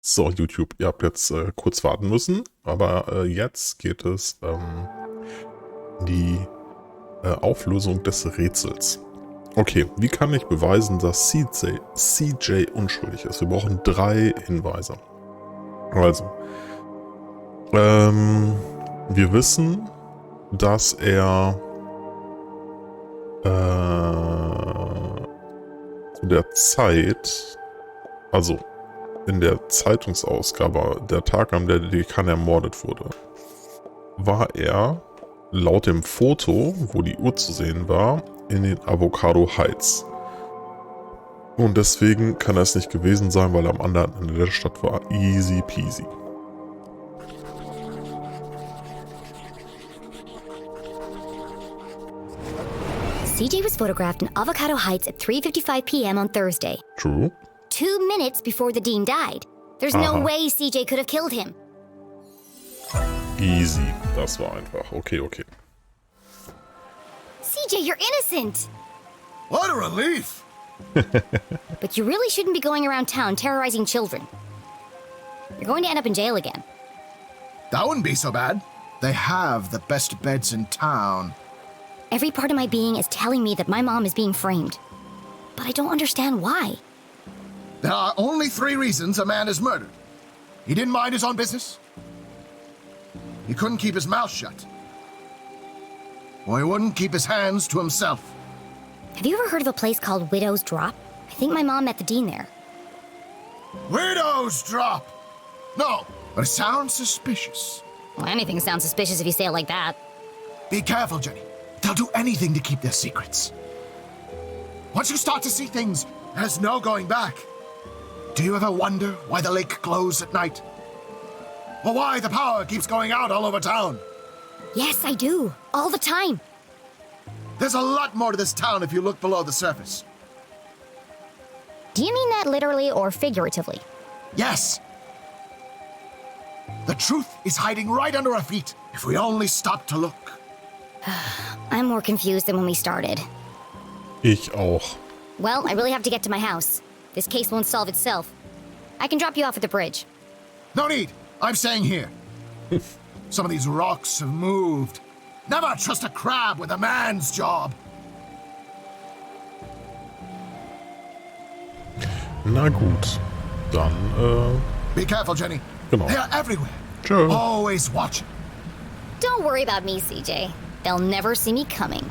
So, YouTube, ihr habt jetzt kurz warten müssen, aber jetzt geht es die Auflösung des Rätsels. Okay, wie kann ich beweisen, dass CJ unschuldig ist? Wir brauchen 3 Hinweise. Also, wir wissen, dass er zu der Zeit, also in der Zeitungsausgabe, der Tag, an dem der Dekan ermordet wurde, war er laut dem Foto, wo die Uhr zu sehen war, in den Avocado Heights. Und deswegen kann er es nicht gewesen sein, weil er am anderen Ende der Stadt war. Easy peasy. CJ was photographed in Avocado Heights at 3:55 p.m. on Thursday. True. 2 minutes before the dean died. There's no way CJ could have killed him. Easy. Das war einfach. Okay, okay. CJ, you're innocent! What a relief! But you really shouldn't be going around town terrorizing children. You're going to end up in jail again. That wouldn't be so bad. They have the best beds in town. Every part of my being is telling me that my mom is being framed. But I don't understand why. There are only 3 reasons a man is murdered. He didn't mind his own business. He couldn't keep his mouth shut. Or he wouldn't keep his hands to himself. Have you ever heard of a place called Widow's Drop? I think my mom met the dean there. Widow's Drop! No, but it sounds suspicious. Well, anything sounds suspicious if you say it like that. Be careful, Jenny. They'll do anything to keep their secrets. Once you start to see things, there's no going back. Do you ever wonder why the lake glows at night? Or why the power keeps going out all over town? Yes, I do. All the time. There's a lot more to this town if you look below the surface. Do you mean that literally or figuratively? Yes. The truth is hiding right under our feet if we only stop to look. I'm more confused than when we started. Ich auch. Well, I really have to get to my house. This case won't solve itself. I can drop you off at the bridge. No need. I'm staying here. Some of these rocks have moved. Never trust a crab with a man's job. Na gut. Dann, Be careful, Jenny. genau. They are everywhere. Tschö. Always watching. Don't worry about me, CJ. They'll never see me coming.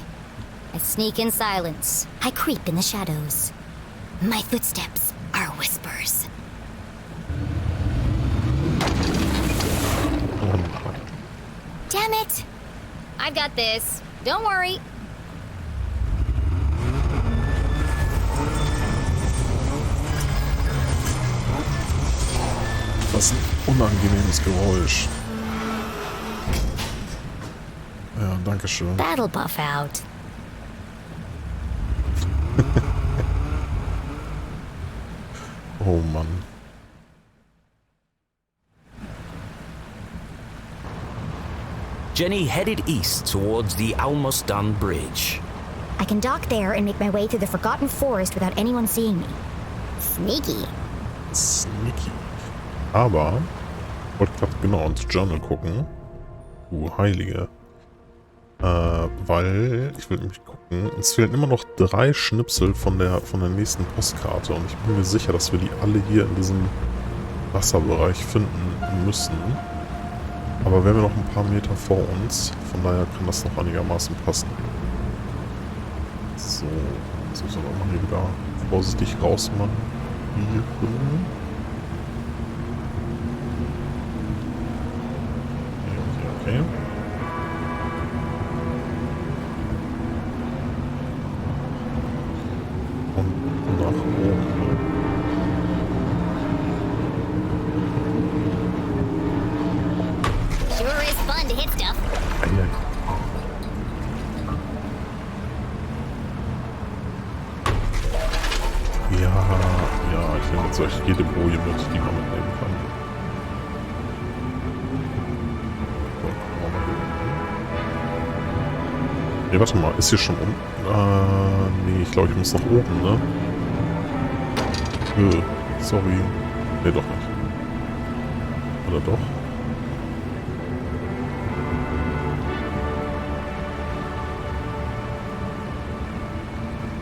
I sneak in silence. I creep in the shadows. My footsteps are whispers. Damn it! I've got this. Don't worry. Was ein unangenehmes Geräusch. Ja, danke schön. That'll buff out. Oh Mann. Jenny headed east towards the Almost Done Bridge. I can dock there and make my way through the Forgotten Forest without anyone seeing me. Sneaky. Sneaky. Aber, ich wollte gerade genau ins Journal gucken. Heilige. Weil, ich will nämlich gucken, uns fehlen immer noch 3 Schnipsel von der nächsten Postkarte und ich bin mir sicher, dass wir die alle hier in diesem Wasserbereich finden müssen. Aber wir haben ja noch ein paar Meter vor uns, von daher kann das noch einigermaßen passen. So, jetzt müssen wir auch mal hier wieder vorsichtig rausmachen. Hier. Okay. Und nach oben. Sure is fun to hit stuff. Ja, ich nehme jetzt euch jede Boje mit, die man mitnehmen kann. So, gucken wir mal hier unten. Ne, warte mal, ist hier schon unten? Nee, ich glaube, ich muss nach oben, ne? Sorry. Ne, doch nicht. Oder doch?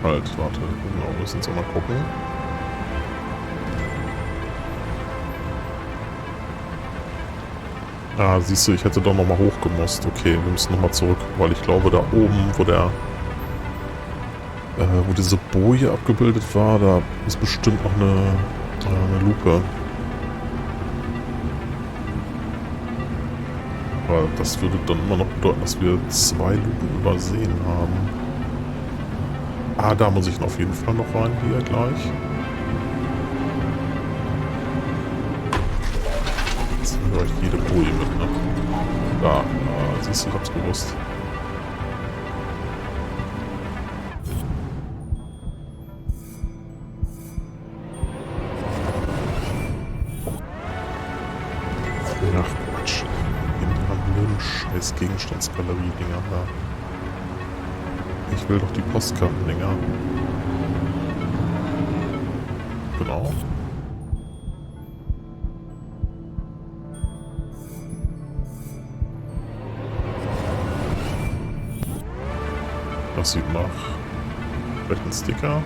Halt, warte. Genau, müssen uns auch mal gucken. Ah, siehst du, ich hätte doch nochmal hochgemusst. Okay, wir müssen nochmal zurück, weil ich glaube, da oben, wo diese Boje abgebildet war, da ist bestimmt noch eine Lupe. Aber das würde dann immer noch bedeuten, dass wir 2 Lupen übersehen haben. Ah, da muss ich auf jeden Fall noch rein, hier gleich. Jetzt höre ich jede Boje mit, ne? Da, siehst du, ich hab's gewusst. Ach Quatsch. In dieser blöden scheiß Gegenstandsgalerie-Dinger da. Ich will doch die Postkartendinger. Genau. Das sieht nach vielleicht ein Sticker.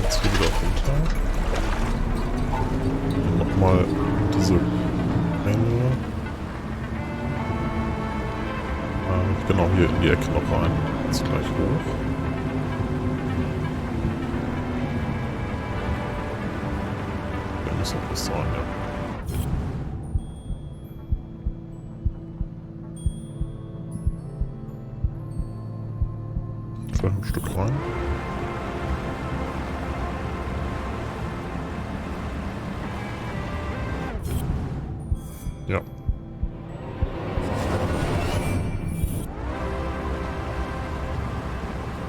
Jetzt hier wieder runter. Und nochmal diese eine. Genau, hier in die Ecke noch rein. Jetzt gleich hoch. Da muss noch was sein, ja. Vielleicht ein Stück rein. Ja.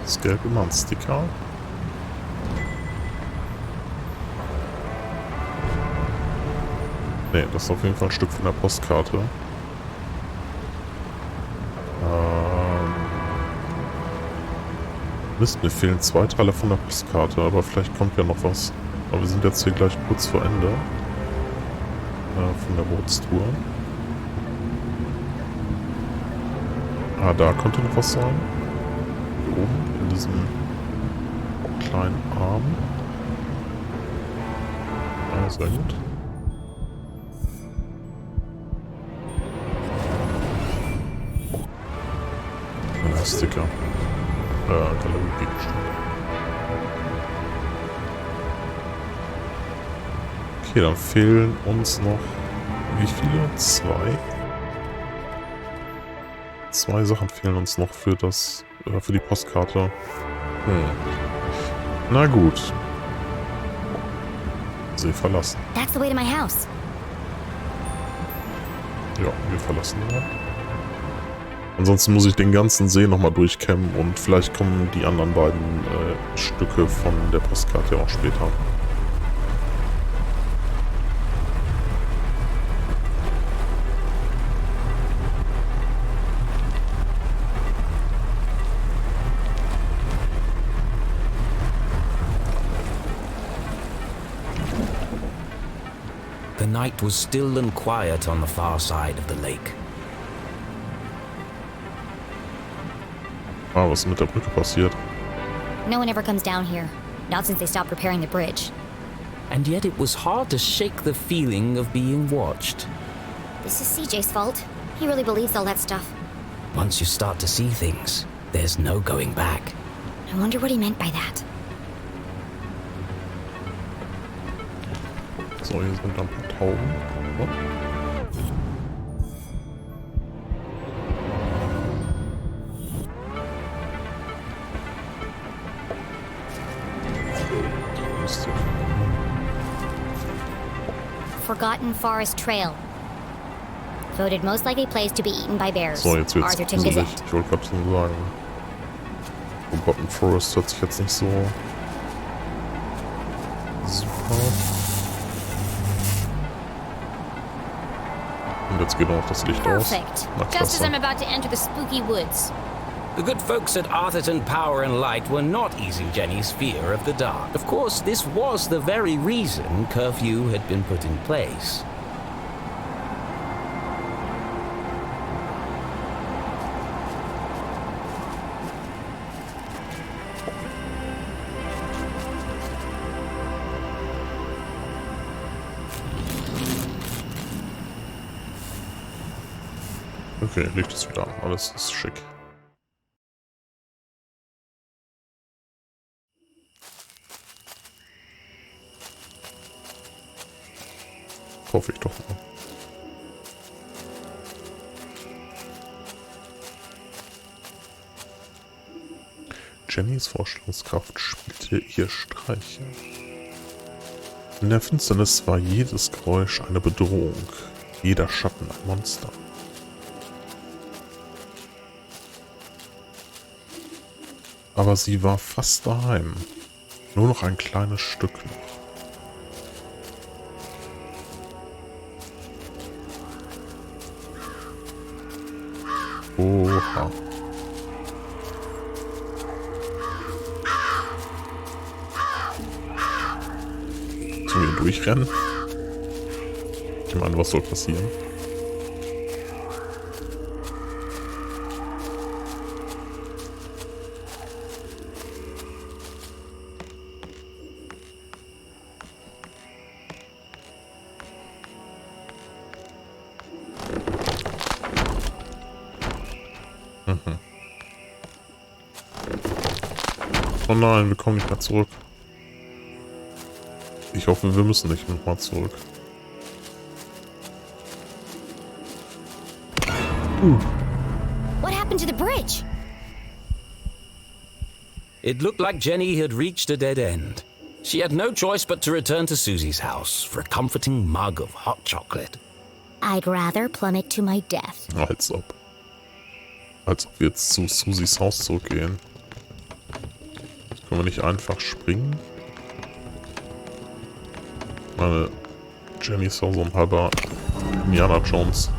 Das Gelb immer ein Sticker. Ne, das ist auf jeden Fall ein Stück von der Postkarte. Mist, mir fehlen 2 Teile von der Postkarte, aber vielleicht kommt ja noch was. Aber wir sind jetzt hier gleich kurz vor Ende. Von der Bootstour. Ah, da könnte noch was sein. Hier oben, in diesem kleinen Arm. Ah, sehr gut. Ein Sticker. Galeriegegenstand. Okay, dann fehlen uns noch wie viele? 2? 2 Sachen fehlen uns noch für die Postkarte. Na gut. See verlassen. That's the way to my house. Ja, wir verlassen den Ort. Ansonsten muss ich den ganzen See nochmal durchkämmen und vielleicht kommen die anderen beiden Stücke von der Postkarte auch später. The night was still and quiet on the far side of the lake. Ah, was ist mit der Brücke passiert? No one ever comes down here. Not since they stopped repairing the bridge. And yet it was hard to shake the feeling of being watched. This is CJ's fault. He really believes all that stuff. Once you start to see things, there's no going back. I wonder what he meant by that. So, hier sind ein paar Tauben. Oh. Forgotten Forest Trail. Voted most likely place to be eaten by bears. So, jetzt wird's Arthurton gruselig. Gazette. Ich wollte gerade schon sagen. Forgotten Forest hört sich jetzt nicht so super. Und jetzt geht auch das Licht aus. Perfect. Na, Just as klasse. I'm about to enter the spooky woods. The good folks at Arthurton Power and Light were not easing Jenny's fear of the dark. Of course, this was the very reason curfew had been put in place. Okay, Licht ist wieder an. Alles ist schick. Hoffe ich doch mal. Jennys Vorstellungskraft spielte ihr Streiche. In der Finsternis war jedes Geräusch eine Bedrohung, jeder Schatten ein Monster. Aber sie war fast daheim. Nur noch ein kleines Stück noch. Oha. Sollen wir durchrennen? Ich meine, was soll passieren? Oh nein, wir kommen nicht mehr zurück. Ich hoffe, wir müssen nicht nochmal zurück. What happened to the bridge? It looked like Jenny had reached a dead end. She had no choice but to return to Susie's house for a comforting mug of hot chocolate. I'd rather plummet to my death. Als ob. Als ob wir jetzt zu Susis Haus zurückgehen. Können wir nicht einfach springen? Meine Jenny ist auch so ein halber Indiana Jones.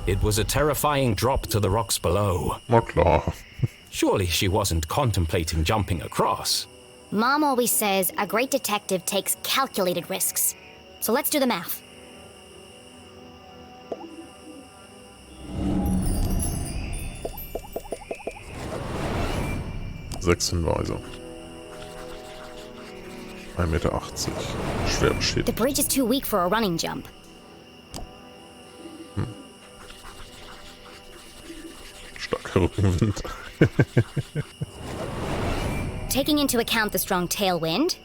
It was a terrifying drop to the rocks below. Na klar. Surely she wasn't contemplating jumping across. Mom always says a great detective takes calculated risks. So let's do the math. Sechs Hinweise. 1,80 Meter. Schwer The beschädigt. bridge is too weak for a running jump. Starker Rückenwind. Taking into account the strong tailwind,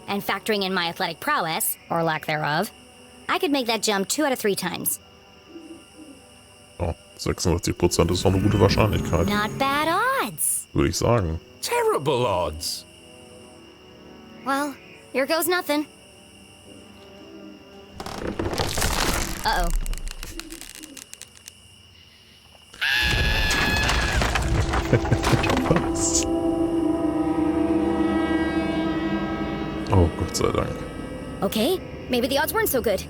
and factoring in my athletic prowess, or lack thereof, I could make that jump 2 out of 3 times. Oh, 66% ist doch eine gute Wahrscheinlichkeit, Not bad odds. würde ich sagen. Terrible odds. Well, here goes nothing. Uh-oh. Was? Oh, Gott sei Dank. Okay, maybe the odds weren't so good.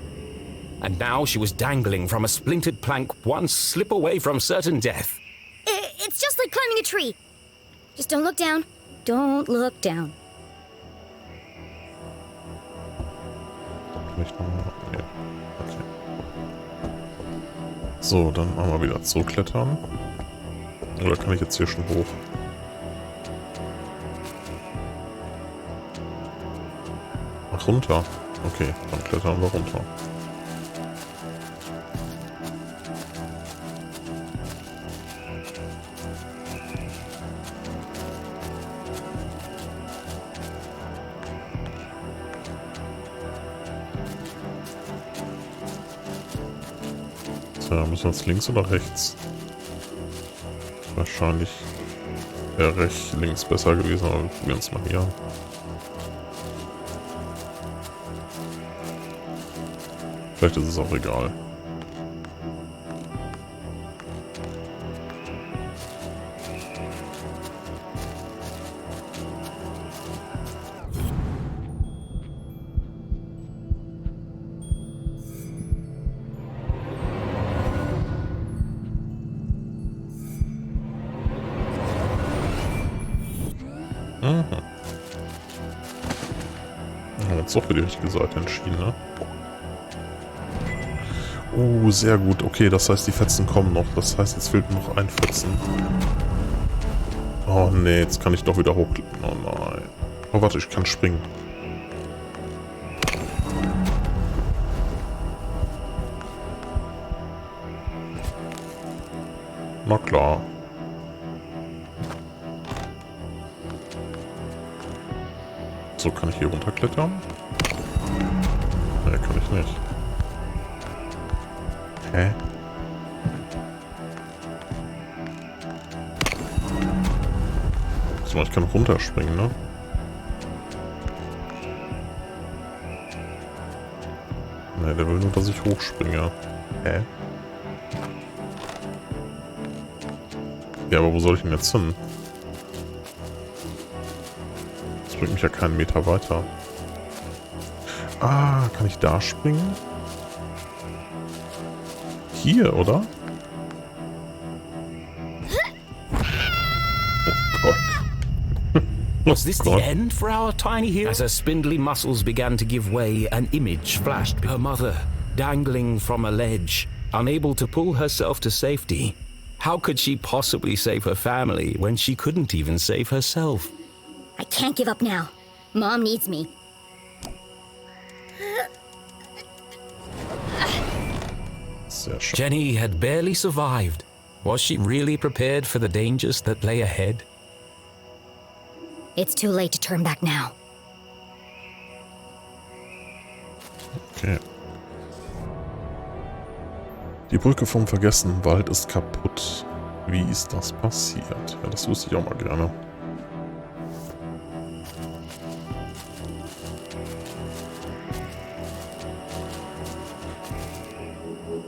And now she was dangling from a splintered plank, one slip away from certain death. It's just like climbing a tree. Just don't look down. Don't look down. Kann ich nochmal? Nee. Okay. So, dann einmal wieder zurückklettern. Oder kann ich jetzt hier schon hoch? Ach, runter. Okay, dann klettern wir runter. Tja, müssen wir jetzt links oder rechts? Wahrscheinlich wäre rechts, links besser gewesen, aber wir probieren es mal hier. Vielleicht ist es auch egal. Mhm. Wir haben uns doch für die richtige Seite entschieden, ne? Oh, sehr gut. Okay, das heißt, die Fetzen kommen noch. Das heißt, jetzt fehlt noch ein Fetzen. Oh, nee, jetzt kann ich doch wieder hochklicken. Oh, nein. Oh, warte, ich kann springen. Na klar. So, kann ich hier runterklettern? Nee, kann ich nicht. Hä? So, ich kann runterspringen, ne? Ne, der will nur, dass ich hochspringe. Hä? Ja, aber wo soll ich denn jetzt hin? Das bringt mich ja keinen Meter weiter. Ah, kann ich da springen? Hier, oder? Oh Gott. Was this the end for our tiny hero? As her spindly muscles began to give way, an image flashed. Her mother, dangling from a ledge, unable to pull herself to safety. How could she possibly save her family when she couldn't even save herself? I can't give up now. Mom needs me. Sehr schön. Jenny had barely survived. Was she really prepared for the dangers that lay ahead? It's too late to turn back now. Okay. Die Brücke vom vergessenen Wald ist kaputt. Wie ist das passiert? Ja, das wüsste ich auch mal gerne.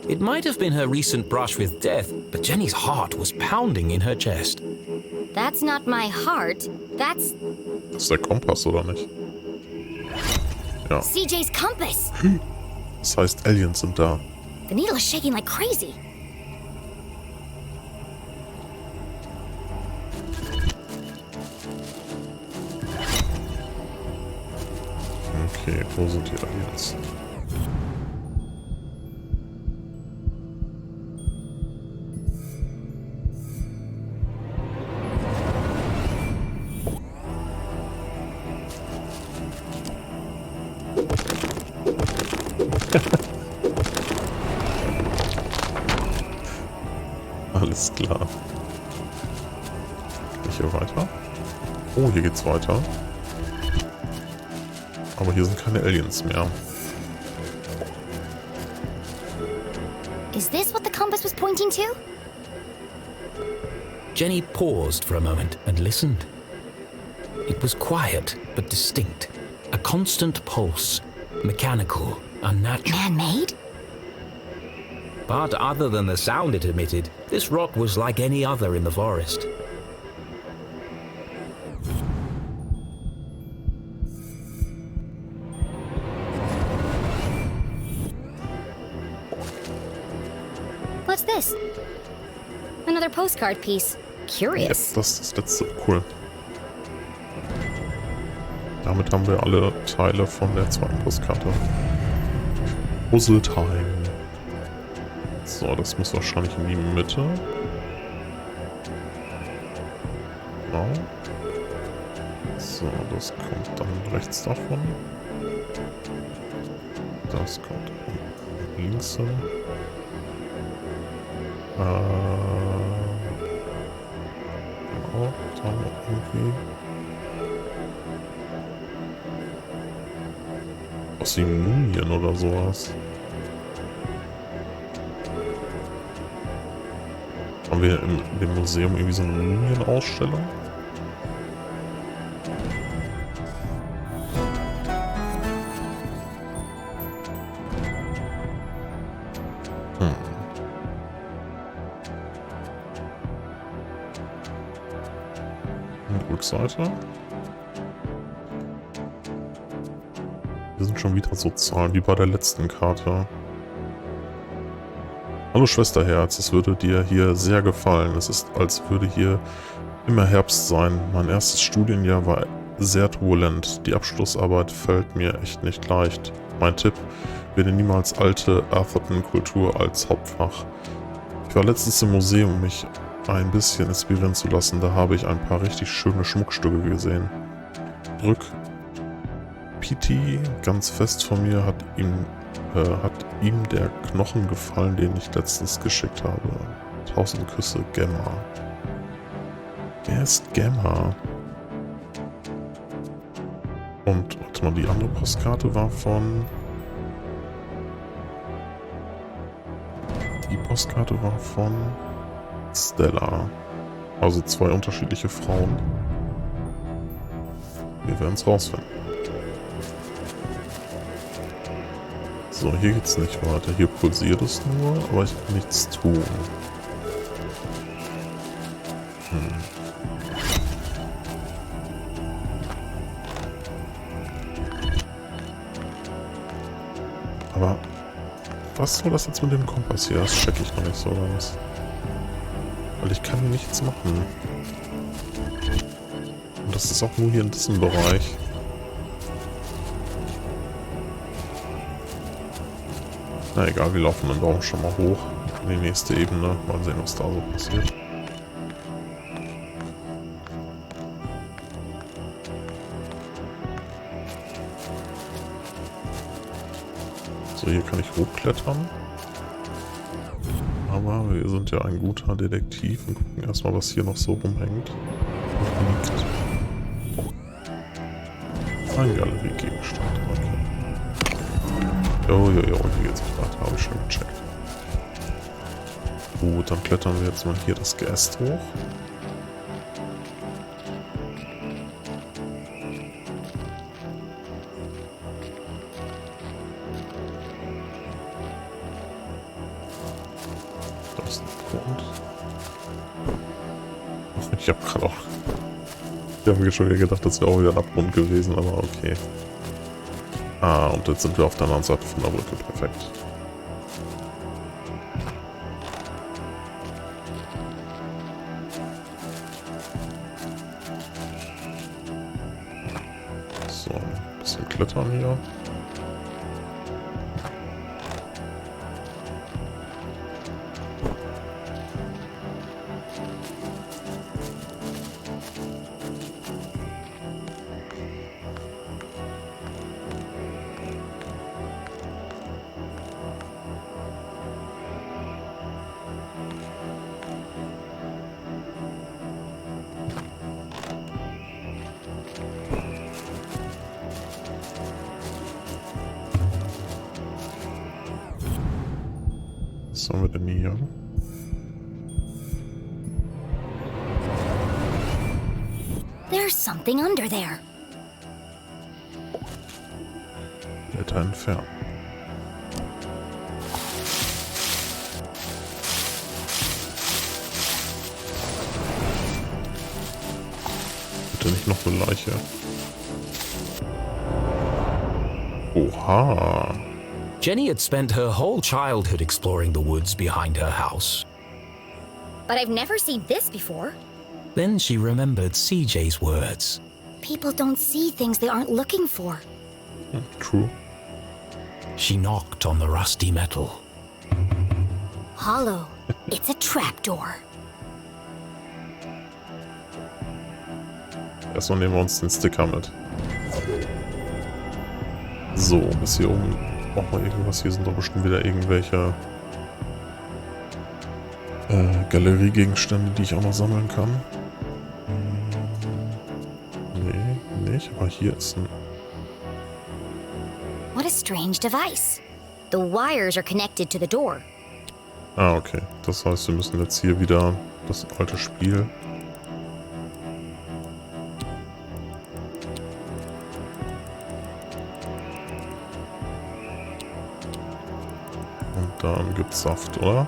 It might have been her recent brush with death, but Jenny's heart was pounding in her chest. That's not my heart. That's Das ist der Kompass, oder nicht? Ja. CJ's compass. Das heißt, Aliens sind da. The needle is shaking like crazy. Okay, wo sind die Aliens? Alles klar. Kann ich hier weiter? Oh, hier geht's weiter. Aber hier sind keine Aliens mehr. Is this what the compass was pointing to? Jenny paused for a moment and listened. It was quiet but distinct, a constant pulse, mechanical, unnatural. Man-made? But other than the sound it emitted, this rock was like any other in the forest. What's this? Another postcard piece. Ja, Curious. das ist das letzte. Cool. Damit haben wir alle Teile von der zweiten Postkarte. Puzzle Time. So, das muss wahrscheinlich in die Mitte. Genau. So, das kommt dann rechts davon. Das kommt links hin. Genau, da noch irgendwie. Aus wie Mumien oder sowas. Haben wir in dem Museum irgendwie so eine Mumienausstellung? Und Rückseite. Hier sind schon wieder so Zahlen wie bei der letzten Karte. Hallo Schwesterherz, es würde dir hier sehr gefallen. Es ist, als würde hier immer Herbst sein. Mein erstes Studienjahr war sehr turbulent. Die Abschlussarbeit fällt mir echt nicht leicht. Mein Tipp, wähle niemals alte Atherton-Kultur als Hauptfach. Ich war letztens im Museum, um mich ein bisschen inspirieren zu lassen. Da habe ich ein paar richtig schöne Schmuckstücke gesehen. Drück Piti ganz fest von mir, hat ihm der Knochen gefallen, den ich letztens geschickt habe. 1000 Küsse, Gemma. Wer ist Gemma? Und, warte mal, die andere Postkarte war von... Die Postkarte war von Stella. Also 2 unterschiedliche Frauen. Wir werden es rausfinden. So, hier geht's nicht weiter. Hier pulsiert es nur, aber ich kann nichts tun. Aber was soll das jetzt mit dem Kompass hier? Das check ich noch nicht so ganz. Weil ich kann hier nichts machen. Und das ist auch nur hier in diesem Bereich. Na egal, wir laufen dann auch schon mal hoch in die nächste Ebene. Mal sehen, was da so passiert. So, hier kann ich hochklettern. Aber wir sind ja ein guter Detektiv und gucken erstmal, was hier noch so rumhängt. Und liegt. Ein Galeriegegenstand. Okay. Hier geht's weiter. Habe ich schon gecheckt. Gut, dann klettern wir jetzt mal hier das Geäst hoch. Das ist ein Grund. Ich habe gerade auch... Ich habe mir schon wieder gedacht, das wäre auch wieder ein Abgrund gewesen, aber okay. Ah, und jetzt sind wir auf der anderen Seite von der Brücke. Perfekt. So, ein bisschen klettern hier. Was haben wir denn hier? There's something under there. Blätter entfernen. Bitte nicht noch eine Leiche. Oha. Jenny had spent her whole childhood exploring the woods behind her house. But I've never seen this before. Then she remembered CJ's words. People don't see things they aren't looking for. True. She knocked on the rusty metal. Hollow. It's a trapdoor. Erstmal nehmen wir uns den Sticker mit. So, ist hier oben auch mal irgendwas? Hier sind doch bestimmt wieder irgendwelche Galeriegegenstände, die ich auch noch sammeln kann. Nee, nicht. Aber hier ist ein... What a strange device. The wires are connected to the door. Ah, okay. Das heißt, wir müssen jetzt hier wieder das alte Spiel... Und dann gibt's Saft, oder?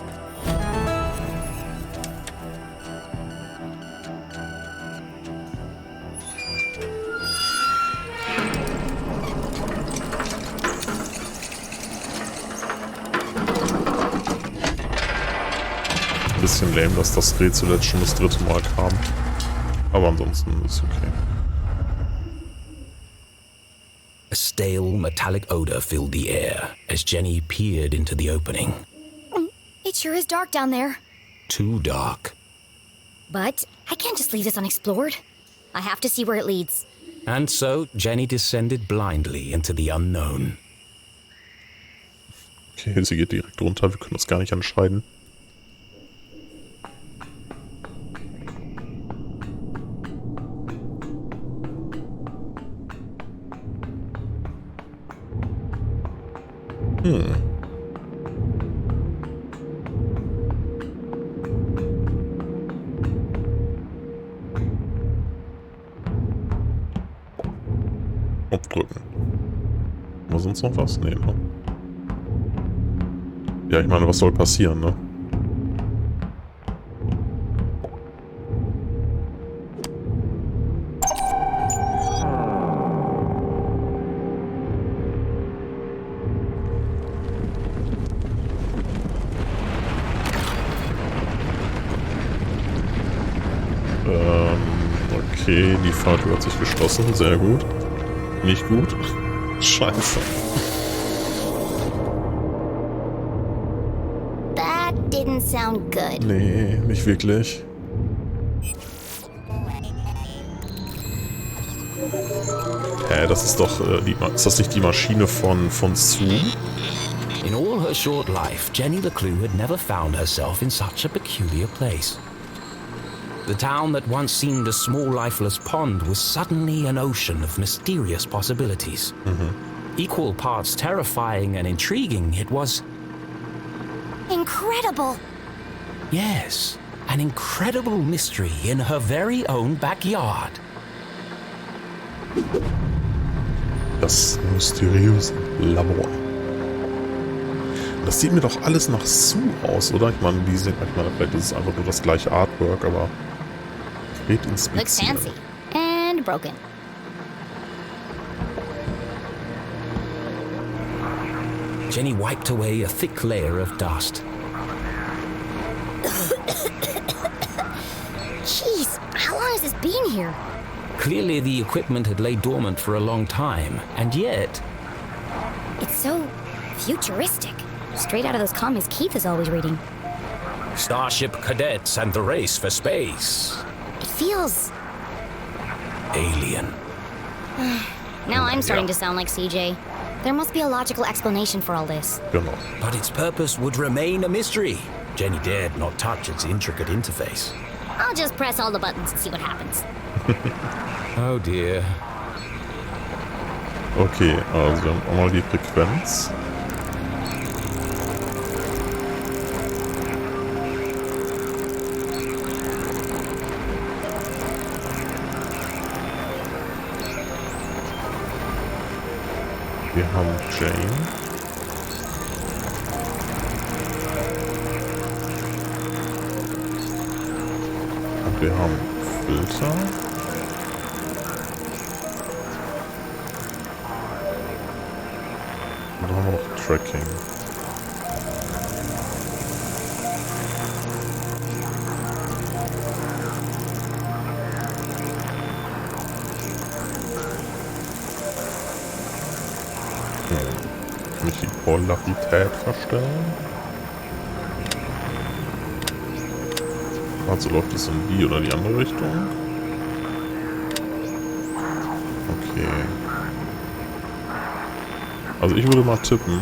Bisschen lame, dass das Rätsel jetzt schon das 3. Mal kam. Aber ansonsten ist es okay. A stale, metallic odor filled the air as Jenny peered into the opening. It sure is dark down there. Too dark. But I can't just leave this unexplored. I have to see where it leads. And so Jenny descended blindly into the unknown. Okay, sie geht direkt runter. Wir können das gar nicht entscheiden. Abdrücken. War sonst noch was? Nee, ne? Ja, ich meine, was soll passieren, ne? Okay, die Fahrtür hat sich geschlossen. Sehr gut. Nicht gut. Scheiße. That didn't sound good. Nee, nicht wirklich. Hä, das ist doch, ist das nicht die Maschine von Sue? In all her short life, Jenny LeClue had never found herself in such a peculiar place. The town that once seemed a small, lifeless pond was suddenly an ocean of mysterious possibilities. Equal parts terrifying and intriguing, it was... Incredible! Yes, an incredible mystery in her very own backyard. Das mysteriöse Labor. Das sieht mir doch alles nach Sue aus, oder? Ich meine, die sind manchmal, vielleicht ist es einfach nur das gleiche Artwork, aber Looks fancy and broken. Jenny wiped away a thick layer of dust. Jeez, how long has this been here? Clearly the equipment had laid dormant for a long time, and yet... It's so futuristic. Straight out of those comics Keith is always reading. Starship cadets and the race for space. It feels... Alien. Now I'm starting to sound like CJ. There must be a logical explanation for all this. Genau. But its purpose would remain a mystery. Jenny dared not touch its intricate interface. I'll just press all the buttons and see what happens. Oh dear. Okay, also wir haben auch mal die Frequenz. Wir haben Jane. Und wir haben Filter. Und dann haben wir noch Tracking. Kann ich die Polarität verstellen? Also läuft es in die oder die andere Richtung? Okay. Also ich würde mal tippen.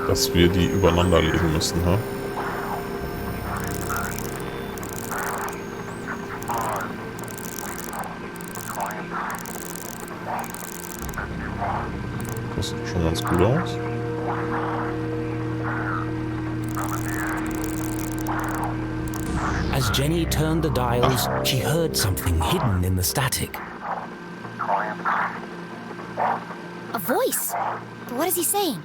Dass wir die übereinander legen müssen, ha? Das sieht schon ganz gut aus. As Jenny turned the dials, she heard something hidden in the static. A voice? But what is he saying?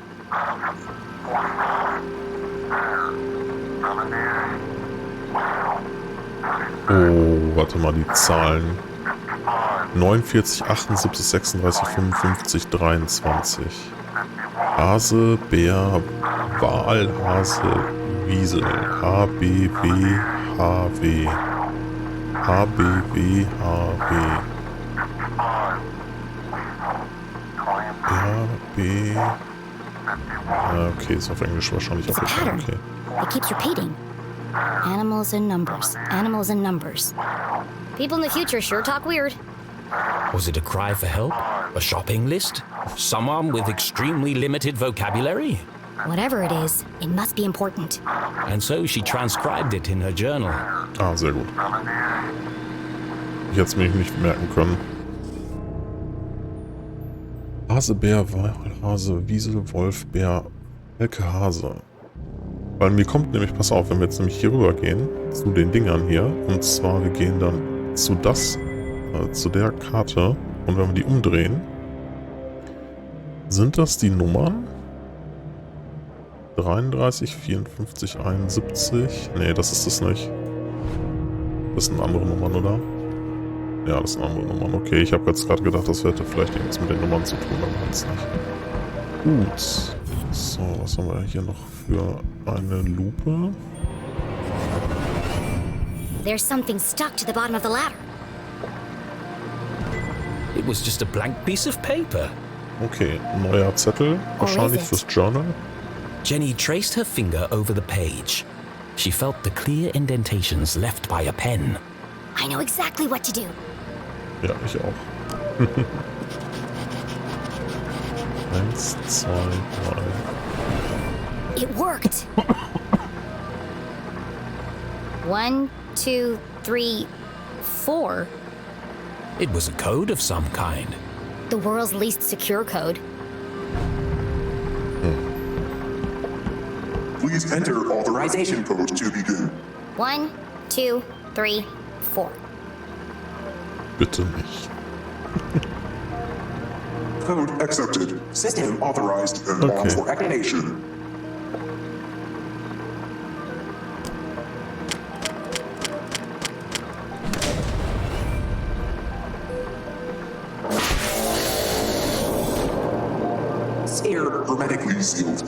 Oh, warte mal, die Zahlen. 49, 78, 36, 55, 23. Hase, Bär, Wal, Hase, Wiesel. H, B, W, H, W. H, B, W, H, W. Ja, B. Okay, ist auf Englisch wahrscheinlich It's auch a pattern. okay. It keeps repeating. Animals and numbers. Animals and numbers. People in the future sure talk weird. Was it a cry for help? A shopping list? Someone with extremely limited vocabulary? Whatever it is, it must be important. And so she transcribed it in her journal. Ah, sehr gut. Ich hätte es mir nicht merken können. Hase, Bär, Wal, Hase, Wiesel, Wolf, Bär, Elke, Hase. Weil mir kommt nämlich, pass auf, wenn wir jetzt nämlich hier rüber gehen, zu den Dingern hier, und zwar wir gehen dann zu zu der Karte, und wenn wir die umdrehen, sind das die Nummern? 33, 54, 71. Nee, das ist es nicht. Das sind andere Nummern, oder? Ja, das sind andere Nummern. Okay, ich habe jetzt gerade gedacht, das hätte vielleicht irgendwas mit den Nummern zu tun, aber ganz nicht. Gut. So, was haben wir hier noch für eine Lupe? There's something stuck to the bottom of the ladder. It was just a blank piece of paper. Okay, neuer Zettel, wahrscheinlich fürs Journal. Jenny traced her finger over the page. She felt the clear indentations left by a pen. I know exactly what to do. Ja, ich auch. 1, 2, 3. It worked. 1, 2, 3, 4. It was a code of some kind. The world's least secure code. Please enter authorization code to begin. 1, 2, 3, 4. Bitte nicht. Code accepted. System authorized and Okay. on for activation. Sphere hermetically sealed.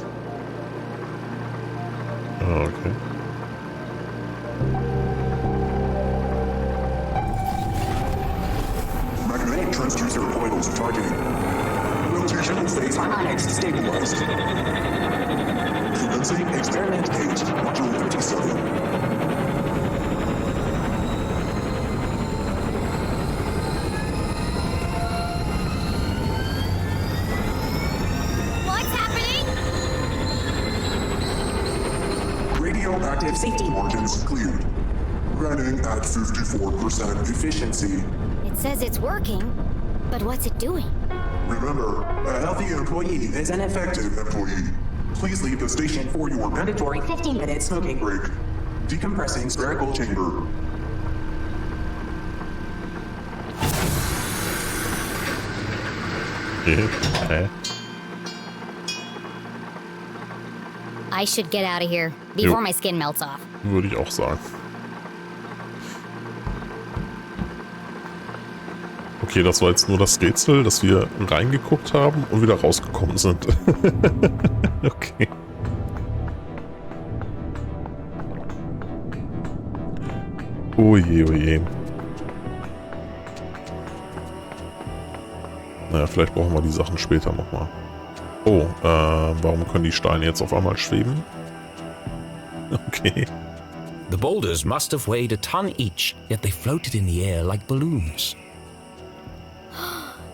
Ah, okay. Magnetic transducer coils targeting. Rotational phase harmonics stabilized. Commencing experiment gauge, module 37. What's happening? Radioactive safety margins cleared. Running at 54% efficiency. It says it's working, but what's it doing? Remember, a healthy employee is an effective employee. Please leave the station for your mandatory 15-minute smoking break. Decompressing spherical chamber. Okay. I should get out of here before Jo. my skin melts off. Würde ich auch sagen. Okay, das war jetzt nur das Rätsel, dass wir reingeguckt haben und wieder rausgekommen sind. Okay. Oh je, oh je. Naja, vielleicht brauchen wir die Sachen später nochmal. Oh, warum können die Steine jetzt auf einmal schweben? Okay. The boulders must have weighed a ton each, yet they floated in the air like balloons.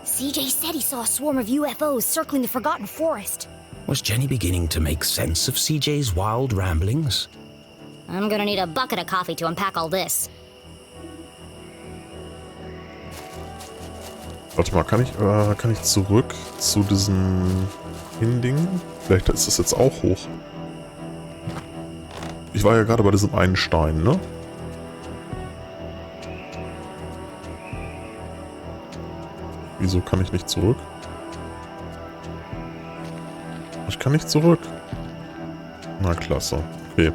CJ said he saw a swarm of UFOs circling the Forgotten Forest. Was Jenny beginning to make sense of CJ's wild ramblings? I'm gonna need a bucket of coffee to unpack all this. Warte mal, kann ich zurück zu diesem Ding? Vielleicht ist das jetzt auch hoch. Ich war ja gerade bei diesem einen Stein, ne? Wieso kann ich nicht zurück? Ich kann nicht zurück. Na klasse. Okay.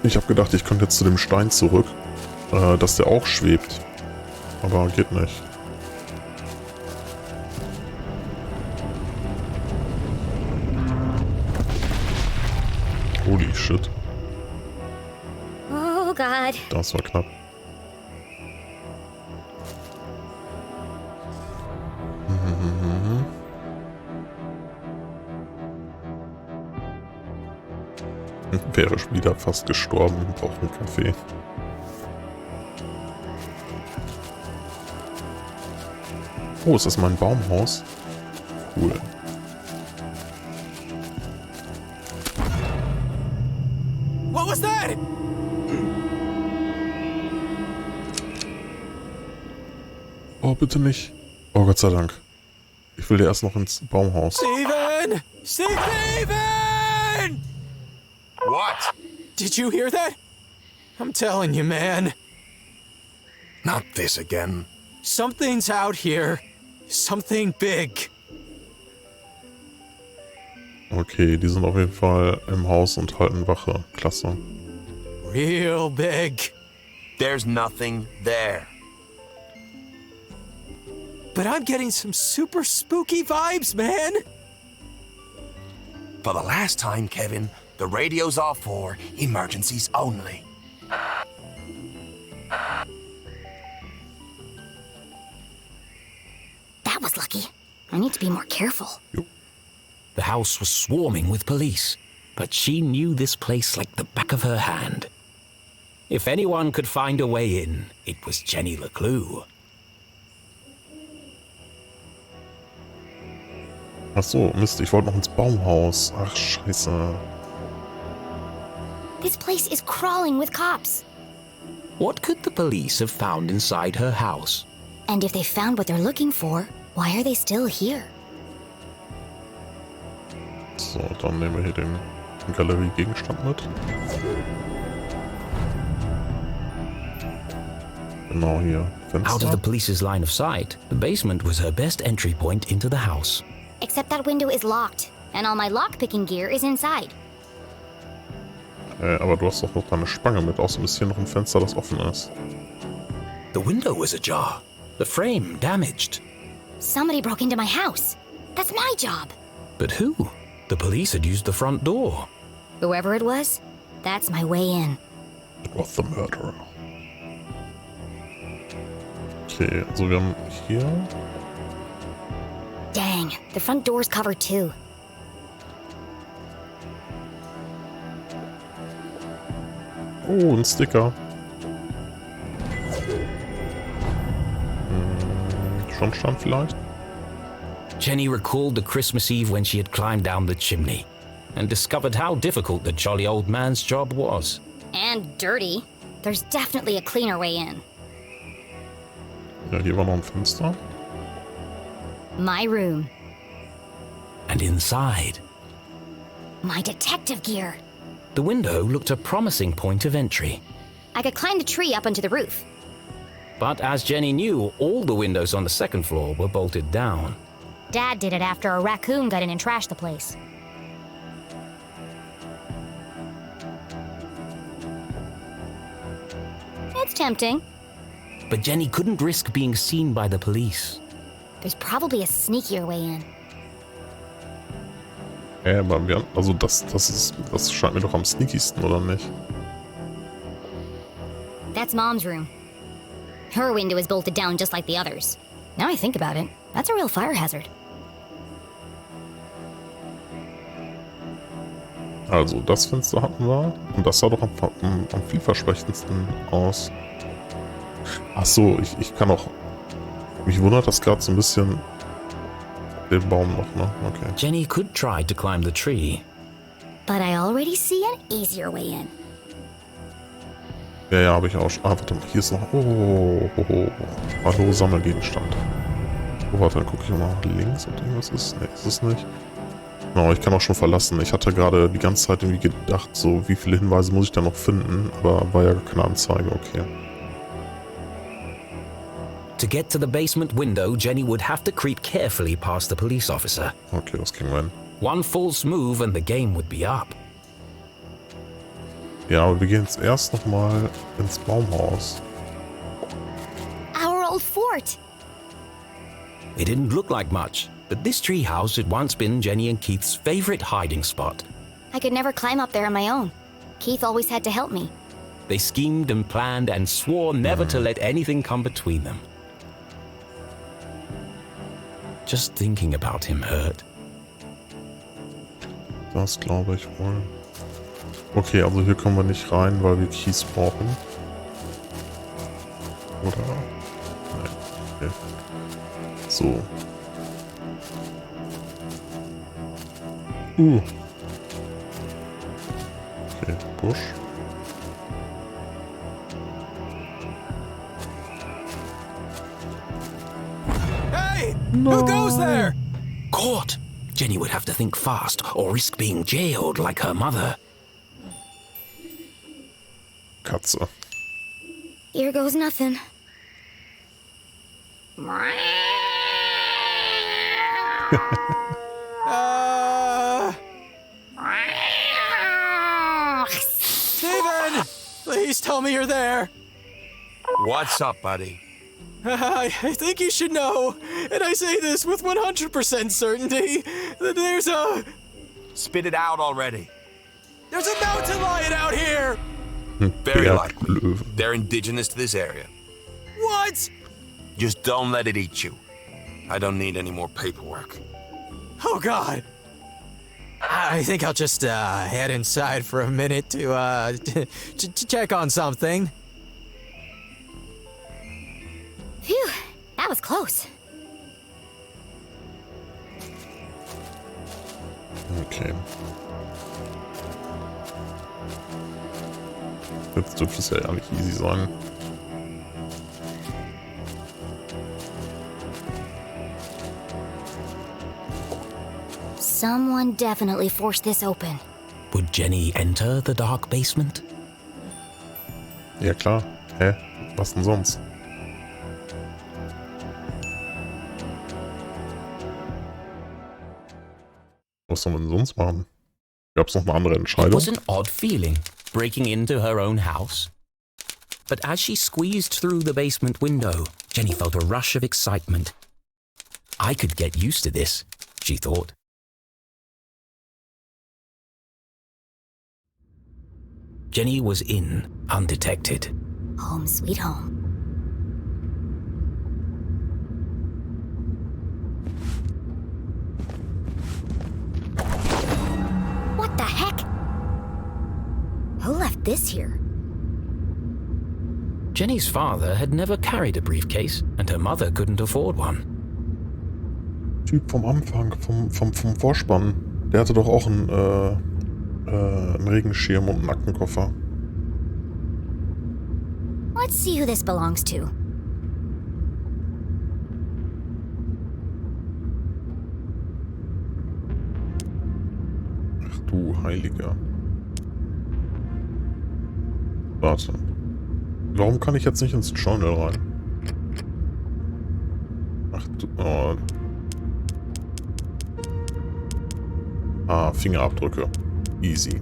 Ich habe gedacht, ich könnte jetzt zu dem Stein zurück, dass der auch schwebt. Aber geht nicht. Holy shit. Oh, God. Das war knapp. Wäre schon wieder fast gestorben, braucht einen Kaffee. Oh, ist das mein Baumhaus? Cool. What was that? Oh, bitte nicht. Oh, Gott sei Dank. Ich will ja erst noch ins Baumhaus. Steven! Steven! What? Did you hear that? I'm telling you, man. Not this again. Something's out here. Something big. Okay, die sind auf jeden Fall im Haus und halten Wache. Klasse. Real big. There's nothing there. But I'm getting some super spooky vibes, man. For the last time, Kevin, the radio's off for emergencies only. That was lucky. I need to be more careful. The house was swarming with police, but she knew this place like the back of her hand. If anyone could find a way in, it was Jenny LeClue. Ach so, Mist, ich wollte noch ins Baumhaus. Ach, scheiße. This place is crawling with cops. What could the police have found inside her house? And if they found what they're looking for, why are they still here? So, dann nehmen wir hier den Galeriegegenstand mit. Genau hier, Out of the Fenster. police's line of sight, the basement was her best entry point into the house. Except that window is locked, and all my lockpicking gear is inside. Aber du hast doch noch deine Spange mit. Außerdem ist hier noch ein Fenster, das offen ist. The window was ajar, the frame damaged. Somebody broke into my house. That's my job. But who? The police had used the front door. Whoever it was, that's my way in. It was the murderer. Okay, also wir haben hier... Dang, the front door's covered too. Oh, ein Sticker. Schornstein vielleicht? Jenny recalled the Christmas Eve when she had climbed down the chimney and discovered how difficult the jolly old man's job was. And dirty. There's definitely a cleaner way in. Ja, hier war noch ein Fenster. My room. And inside, My detective gear. the window looked a promising point of entry. I could climb the tree up onto the roof. But as Jenny knew, all the windows on the second floor were bolted down. Dad did it after a raccoon got in and trashed the place. It's tempting. But Jenny couldn't risk being seen by the police. There's probably a sneakier way in. Aber wir, also das scheint mir doch am sneakiesten, oder nicht? That's Mom's room. Her window is bolted down just like the others. Now I think about it, that's a real fire hazard. Also, das Fenster hatten wir. Und das sah doch am vielversprechendsten aus. Ach so, ich kann auch... Mich wundert das gerade so ein bisschen... Den Baum noch, ne? Okay. Jenny could try to climb the tree. But I already see an easier way in. Ja, habe ich auch schon. Ah, warte mal, hier ist noch... Oh. Hallo, Sammelgegenstand. Oh, warte, dann gucke ich mal nach links, ob irgendwas ist. Ne, ist es nicht. Genau, ich kann auch schon verlassen. Ich hatte gerade die ganze Zeit irgendwie gedacht, so, wie viele Hinweise muss ich da noch finden? Aber war ja keine Anzeige, okay. To get to the basement window, Jenny would have to creep carefully past the police officer. Okay, was kriegen wir hin? One false move and the game would be up. Ja, aber wir gehen jetzt erst nochmal ins Baumhaus. Our old fort! It didn't look like much, but this treehouse had once been Jenny and Keith's favorite hiding spot. I could never climb up there on my own. Keith always had to help me. They schemed and planned and swore never to let anything come between them. Just thinking about him hurt. Das glaube ich wohl. Okay, also hier kommen wir nicht rein, weil wir Kies brauchen. Oder? Nein. Okay. So. Okay, Busch. Hey! Who goes there? Caught! Jenny would have to think fast or risk being jailed like her mother. Katze. Here goes nothing. Steven! Please tell me you're there. What's up, buddy? I think you should know, and I say this with 100% certainty, that there's a Spit it out already. mountain lion out here! Very likely. Berglöwen. They're indigenous to this area. What? Just don't let it eat you. I don't need any more paperwork. Oh, God. I think I'll just head inside for a minute to check on something. Phew, that was close. Okay. Jetzt dürfte es ja eigentlich easy sein. Someone definitely forced this open. Would Jenny enter the dark basement? Ja klar. Hä? Was denn sonst? Was soll man sonst machen? Gab's noch eine andere It Entscheidung? was an odd feeling, breaking into her own house. But as she squeezed through the basement window, Jenny felt a rush of excitement. I could get used to this, she thought. Jenny was in, undetected. Home sweet home. What the heck? Who left this here? Jenny's father had never carried a briefcase, and her mother couldn't afford one. Typ vom Anfang, vom Vorspann. Der hatte doch auch einen Regenschirm und einen Aktenkoffer. Let's see who this belongs to. Ach du Heiliger. Warte. Warum kann ich jetzt nicht ins Journal rein? Ach du... Oh. Ah, Fingerabdrücke. Easy.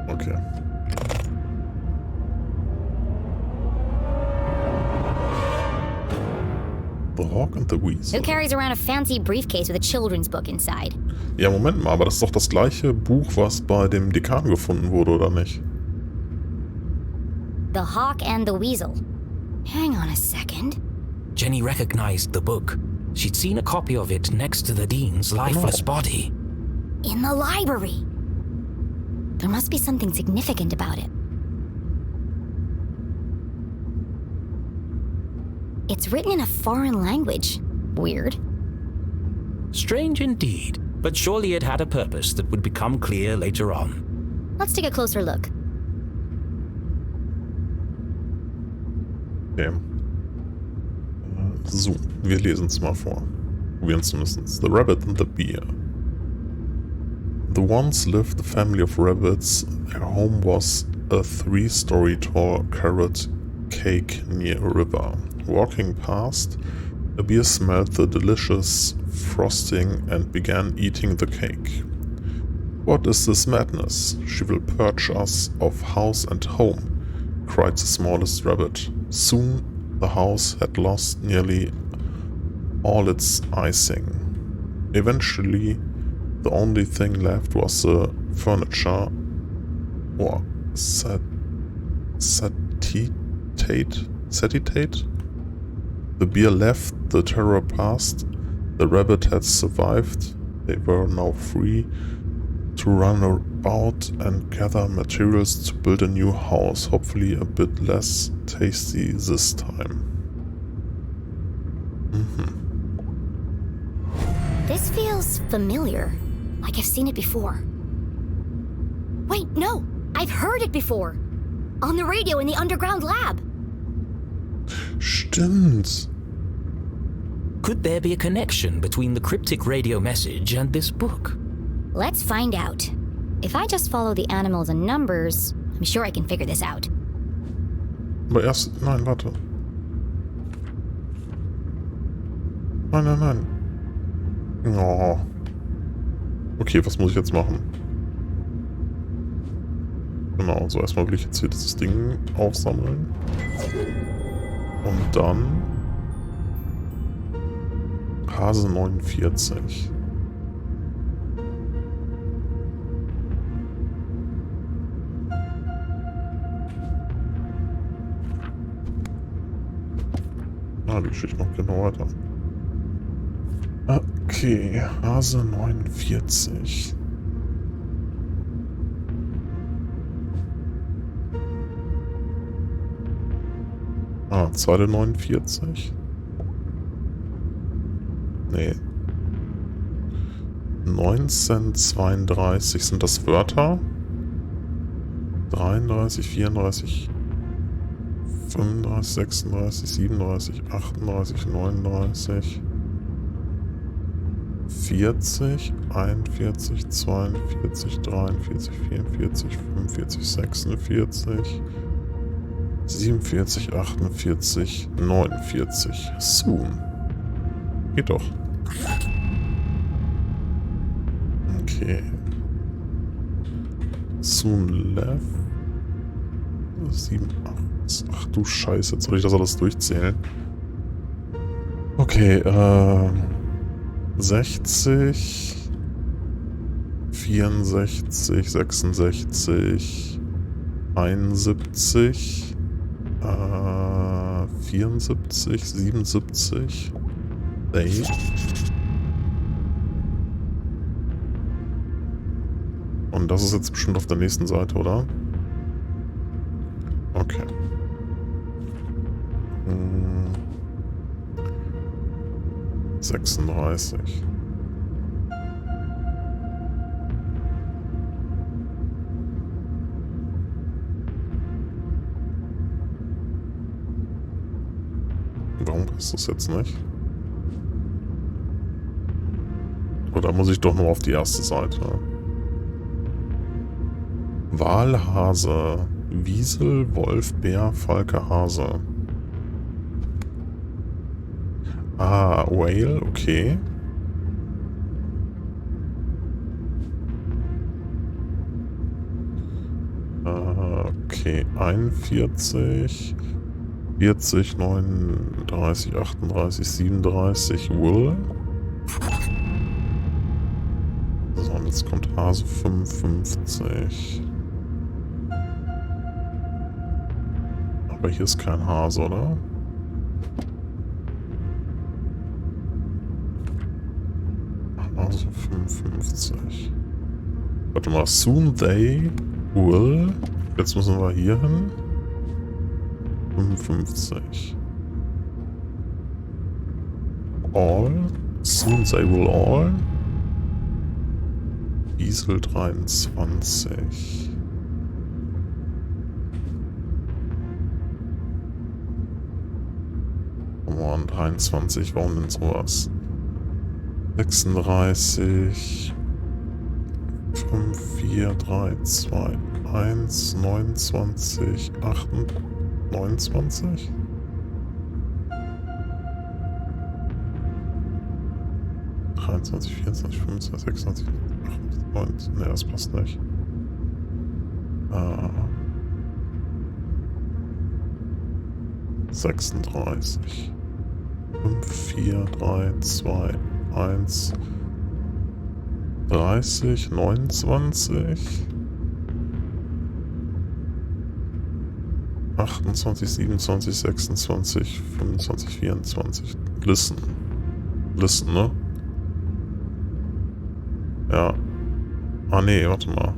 Okay. The Hawk and the Weasel. Who carries around a fancy briefcase with a children's book inside? Ja, Moment mal, aber das ist doch das gleiche Buch, was bei dem Dekan gefunden wurde, oder nicht? The Hawk and the Weasel. Hang on a second. Jenny recognized the book. She'd seen a copy of it next to the dean's lifeless body. In the library. There must be something significant about it. It's written in a foreign language. Weird. Strange indeed, but surely it had a purpose that would become clear later on. Let's take a closer look. Okay. So, wir lesen es mal vor. Probieren zumindest. The Rabbit and the Bear. The once lived a family of rabbits. Their home was a 3-story tall carrot cake near a river. Walking past, a bear smelled the delicious frosting and began eating the cake. What is this madness? She will purge us of house and home, cried the smallest rabbit. Soon the house had lost nearly all its icing. Eventually, the only thing left was the furniture, or satiate? The beer left, the terror passed, the rabbit had survived, they were now free to run about and gather materials to build a new house, hopefully a bit less tasty this time. This feels familiar, like I've seen it before. Wait, no! I've heard it before! On the radio in the underground lab! Stimmt! Could there be a connection between the cryptic radio message and this book? Let's find out. If I just follow the animals and numbers, I'm sure I can figure this out. Aber erst... Nein, warte. Nein. Oh. Okay, was muss ich jetzt machen? Genau, so erstmal will ich jetzt hier dieses Ding aufsammeln. Und dann... Hase 49. Ah, die Geschichte noch genau weiter. Okay, Hase 49. Zeile 49. Nee. 1932 sind das Wörter. 33, 34, 35, 36, 37, 38, 39, 40, 41, 42, 43, 44, 45, 46, 47, 48, 49. Soon. Geht doch. Okay. Soon left. 7, 8. Ach du Scheiße, jetzt soll ich das alles durchzählen. Okay, 60, 64, 66, 71, 74, 77, They. Und das ist jetzt bestimmt auf der nächsten Seite, oder? Okay. 36. Warum passt das jetzt nicht? Oder muss ich doch nur auf die erste Seite? Wal, Hase, Wiesel, Wolf, Bär, Falke, Hase. Ah, Whale, okay. Okay, 41, 40, 39, 38, 37, Wool. So, und jetzt kommt Hase 55. Aber hier ist kein Hase, oder? Hase 55. Warte mal, soon they will. Jetzt müssen wir hier hin. 55. All. Soon they will all. Diesel 23. Oh, 23, warum denn sowas? 36. 5, 4, 3, 2, 1, 29, 8, 29? (23, 24, 25, 26, 28, ne, das passt nicht. 36. 5, 4, 3, 2, 1, 30, 29, 28, 27, 26, 25, 24. Listen. Listen, ne? Ja. Ah, nee, warte mal.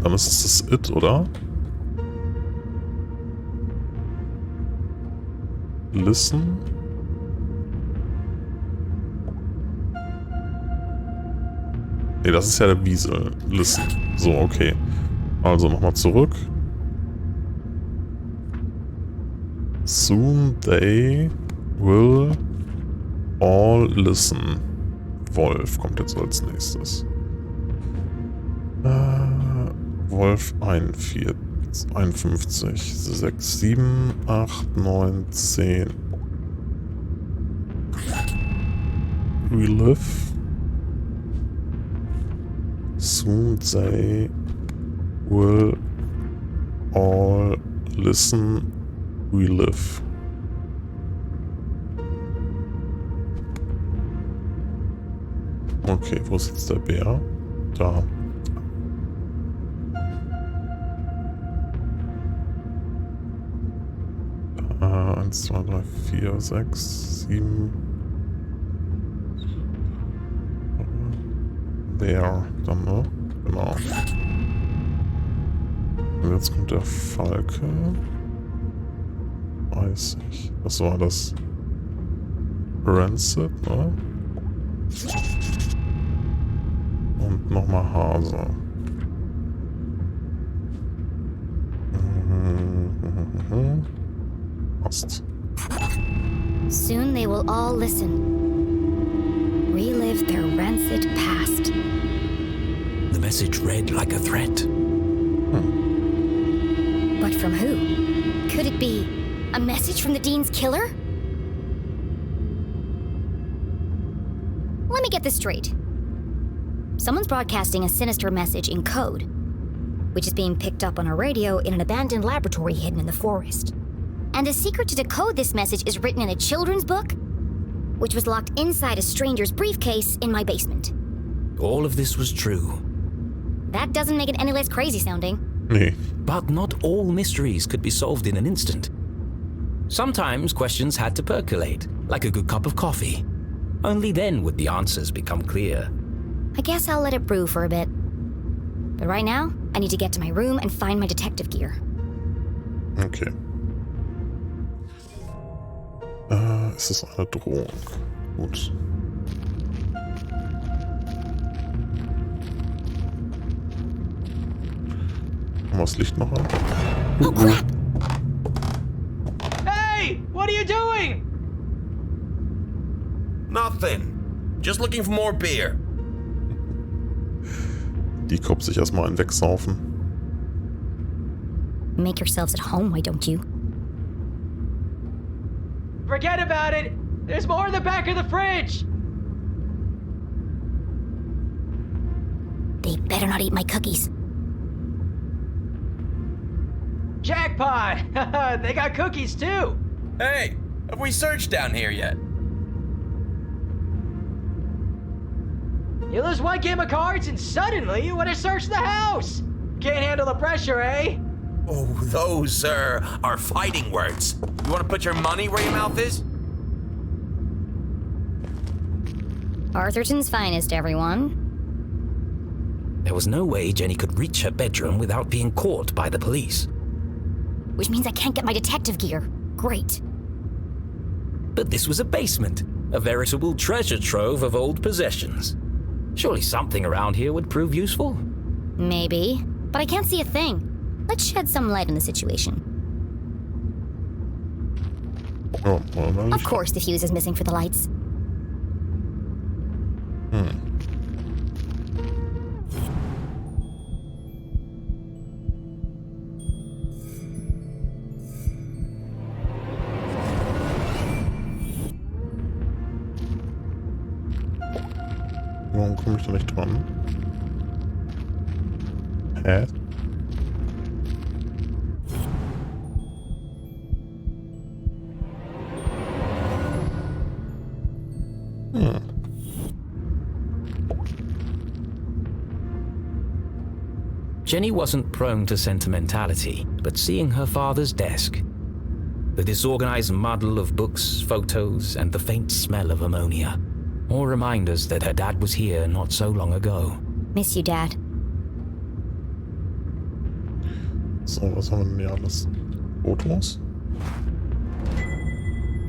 Dann ist es das It, oder? Listen. Nee, das ist ja der Wiesel. Listen. So, okay. Also nochmal zurück. Soon they will all listen. Wolf kommt jetzt als nächstes. Wolf 41, 51, 6, 7, 8, 9, 10. Relive. Soon they will all listen. Relive. Okay, wo ist jetzt der Bär? Da. Eins, 2, 3, 4, 6, 7. Bär, dann, ne? Genau. Und jetzt kommt der Falke. 30. Was war das? Rancid, ne? Und nochmal Hase. Passt. Soon they will all listen. Relive their rancid past. The message read like a threat. But from who? Could it be a message from the Dean's killer? Let me get this straight. Someone's broadcasting a sinister message in code, which is being picked up on a radio in an abandoned laboratory hidden in the forest. And the secret to decode this message is written in a children's book, which was locked inside a stranger's briefcase in my basement. All of this was true. That doesn't make it any less crazy sounding. Nee. But not all mysteries could be solved in an instant. Sometimes questions had to percolate, like a good cup of coffee. Only then would the answers become clear. I guess I'll let it brew for a bit. But right now, I need to get to my room and find my detective gear. Okay. Es ist eine Drohung. Gut. Machen wir das Licht noch an? Oh crap! Hey! What are you doing? Nothing. Just looking for more beer. Die Kopf sich erstmal einen wegsaufen. Make yourselves at home, why don't you? Forget about it. There's more in the back of the fridge. They better not eat my cookies. Jackpot! They got cookies too. Hey, have we searched down here yet? You lose one game of cards and suddenly you want to search the house. Can't handle the pressure, eh? Oh, those, sir, are fighting words. You want to put your money where your mouth is? Arthurton's finest, everyone. There was no way Jenny could reach her bedroom without being caught by the police. Which means I can't get my detective gear. Great. But this was a basement, a veritable treasure trove of old possessions. Surely something around here would prove useful. Maybe, but I can't see a thing. Let's shed some light on the situation. Ja, mal Of course the fuse is missing for the lights. Warum komme ich da nicht dran? Hä? Jenny wasn't prone to sentimentality, but seeing her father's desk, the disorganized muddle of books, photos, and the faint smell of ammonia, all reminders that her dad was here not so long ago. Miss you, Dad. So, was haben wir denn hier alles? Fotos?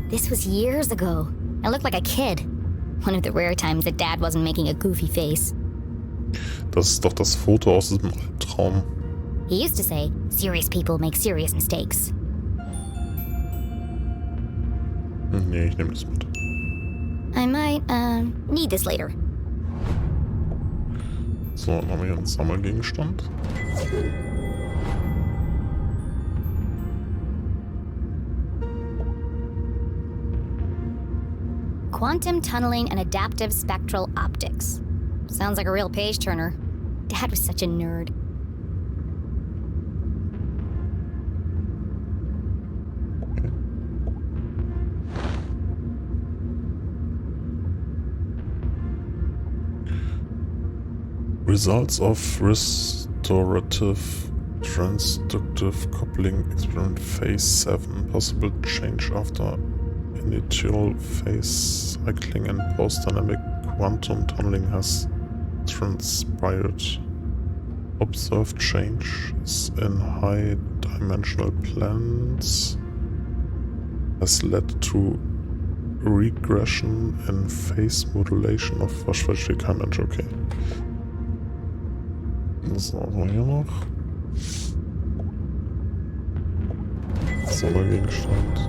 This was years ago. I looked like a kid. One of the rare times that Dad wasn't making a goofy face. Das ist doch das Foto aus diesem Albtraum. He used to say, serious people make serious mistakes. Nee, ich nehme das mit. I might, need this later. So, dann haben wir hier einen Sammelgegenstand. Quantum tunneling and adaptive spectral optics. Sounds like a real page turner. Dad was such a nerd. Results of restorative transductive coupling experiment phase 7. Possible change after initial phase cycling and post-dynamic quantum tunneling has transpired. Observed changes in high-dimensional planes has led to regression in phase modulation of... Was verstehe kein Mensch, okay. So, hier noch. Sammelgegenstand.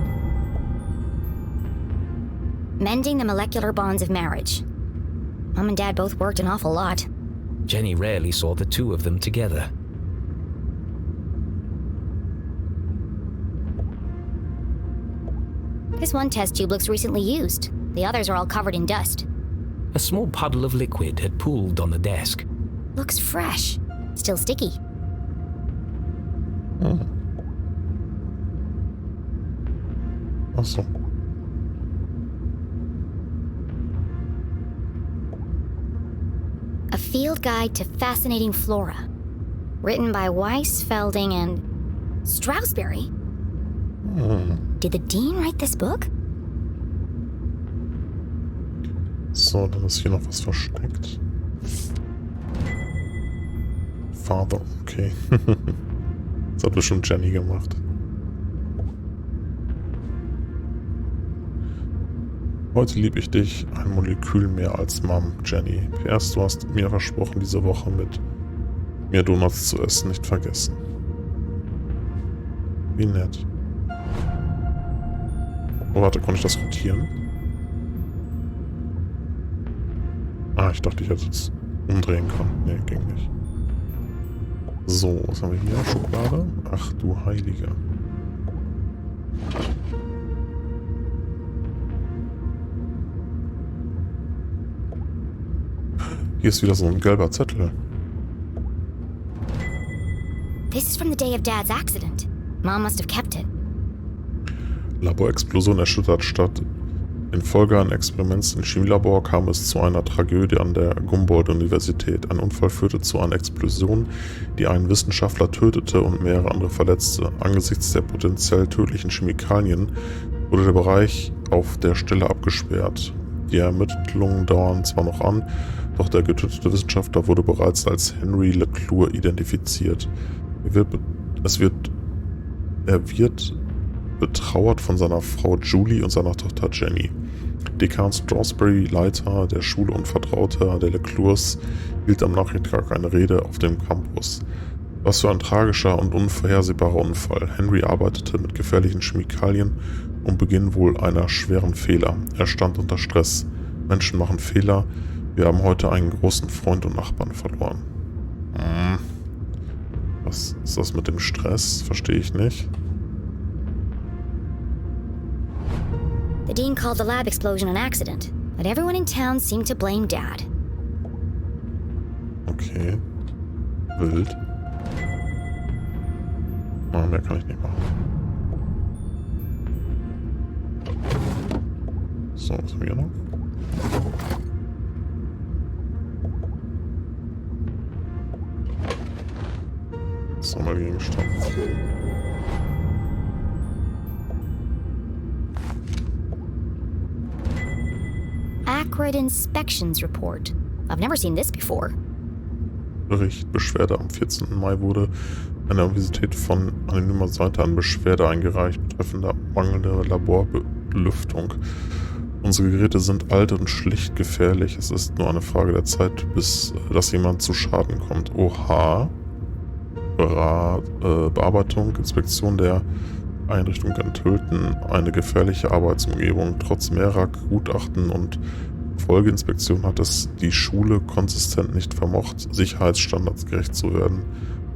Mending the molecular bonds of marriage. Mom and Dad both worked an awful lot. Jenny rarely saw the two of them together. This one test tube looks recently used. The others are all covered in dust. A small puddle of liquid had pooled on the desk. Looks fresh. Still sticky. Achso. A field guide to fascinating flora. Written by Weiss, Felding, and Strasberry. Did the Dean write this book? So, dann ist hier noch was versteckt. Father, okay. Das hat bestimmt Jenny gemacht. Heute liebe ich dich ein Molekül mehr als Mom, Jenny. PS, du hast mir versprochen, diese Woche mit mir Donuts zu essen, nicht vergessen. Wie nett. Oh, warte, konnte ich das rotieren? Ah, ich dachte, ich hätte es umdrehen können. Nee, ging nicht. So, was haben wir hier? Schokolade? Ach du Heilige. Hier ist wieder so ein gelber Zettel. This is from the day of Dad's accident. Mom must have kept it. Laborexplosion erschüttert Stadt. Infolge eines Experiments im Chemielabor kam es zu einer Tragödie an der Humboldt-Universität. Ein Unfall führte zu einer Explosion, die einen Wissenschaftler tötete und mehrere andere verletzte. Angesichts der potenziell tödlichen Chemikalien wurde der Bereich auf der Stelle abgesperrt. Die Ermittlungen dauern zwar noch an, doch der getötete Wissenschaftler wurde bereits als Henry LeClue identifiziert. Er wird betrauert von seiner Frau Julie und seiner Tochter Jenny. Dekan Strasberry, Leiter der Schule und Vertrauter der LeClures, hielt am Nachmittag eine Rede auf dem Campus. Was für ein tragischer und unvorhersehbarer Unfall. Henry arbeitete mit gefährlichen Chemikalien und beging wohl einer schweren Fehler. Er stand unter Stress. Menschen machen Fehler. Wir haben heute einen großen Freund und Nachbarn verloren. Was ist das mit dem Stress? Verstehe ich nicht. The Dean called the lab explosion an accident, but everyone in town seemed to blame Dad. Okay. Wild. Mehr kann ich nicht machen. So, was haben wir hier noch? Sammelgegenstand. Acrid Inspections Report. I've never seen this before. Bericht. Beschwerde. Am 14. Mai wurde eine Universität von anonymer Seite an Beschwerde eingereicht betreffend mangelnde Laborbelüftung. Unsere Geräte sind alt und schlicht gefährlich. Es ist nur eine Frage der Zeit, bis dass jemand zu Schaden kommt. Oha. Bearbeitung, Inspektion der Einrichtung enthüllten eine gefährliche Arbeitsumgebung. Trotz mehrerer Gutachten und Folgeinspektion hat es die Schule konsistent nicht vermocht, Sicherheitsstandards gerecht zu werden.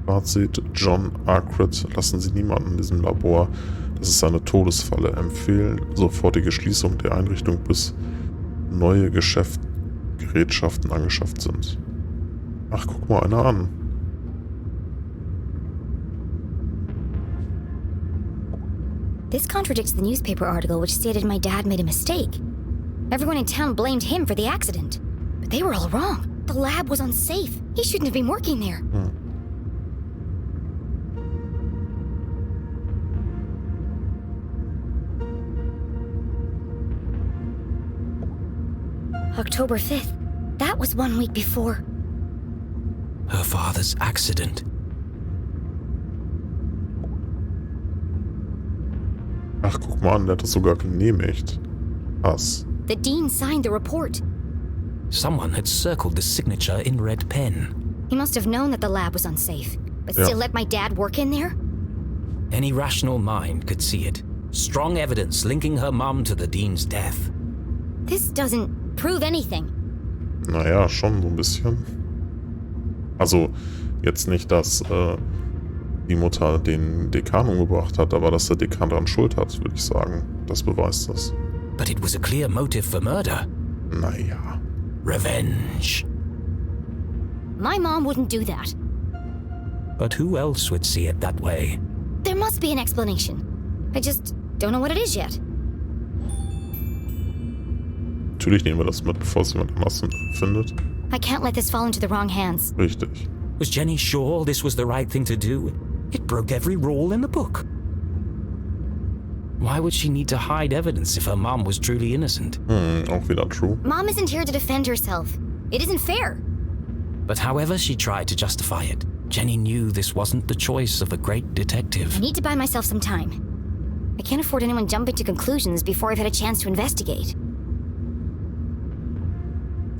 Fazit: John Acrid, lassen Sie niemanden in diesem Labor. Das ist eine Todesfalle. Empfehlen sofortige Schließung der Einrichtung, bis neue Gerätschaften angeschafft sind. Ach, guck mal einer an. This contradicts the newspaper article which stated my dad made a mistake. Everyone in town blamed him for the accident. But they were all wrong. The lab was unsafe. He shouldn't have been working there. October 5th. That was 1 week before. Her father's accident. Ach, guck mal an, der hat das sogar genehmigt. Was? The dean signed the report. Someone had circled the signature in red pen. He must have known that the lab was unsafe, but still let my dad work in there? Any rational mind could see it. Strong evidence linking her mum to the dean's death. This doesn't prove anything. Naja, schon so ein bisschen. Also, jetzt nicht, dass die Mutter den Dekan umgebracht hat, aber dass der Dekan daran Schuld hat, würde ich sagen. Das beweist das. But it was a clear motive for murder. Naja. Revenge. My mom wouldn't do that. But who else would see it that way? There must be an explanation. I just don't know what it is yet. Natürlich nehmen wir das mit, bevor es jemand anders findet. I can't let this fall into the wrong hands. Richtig. Was Jenny sure this was the right thing to do? It broke every rule in the book. Why would she need to hide evidence if her mom was truly innocent? Auch wieder true. Mom isn't here to defend herself. It isn't fair. But however she tried to justify it, Jenny knew this wasn't the choice of a great detective. I need to buy myself some time. I can't afford anyone jumping to conclusions before I've had a chance to investigate.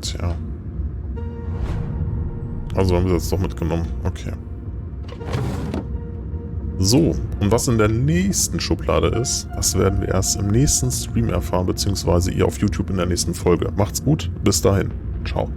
Tja. Also haben wir das doch mitgenommen. Okay. So, und was in der nächsten Schublade ist, das werden wir erst im nächsten Stream erfahren, beziehungsweise ihr auf YouTube in der nächsten Folge. Macht's gut, bis dahin. Ciao.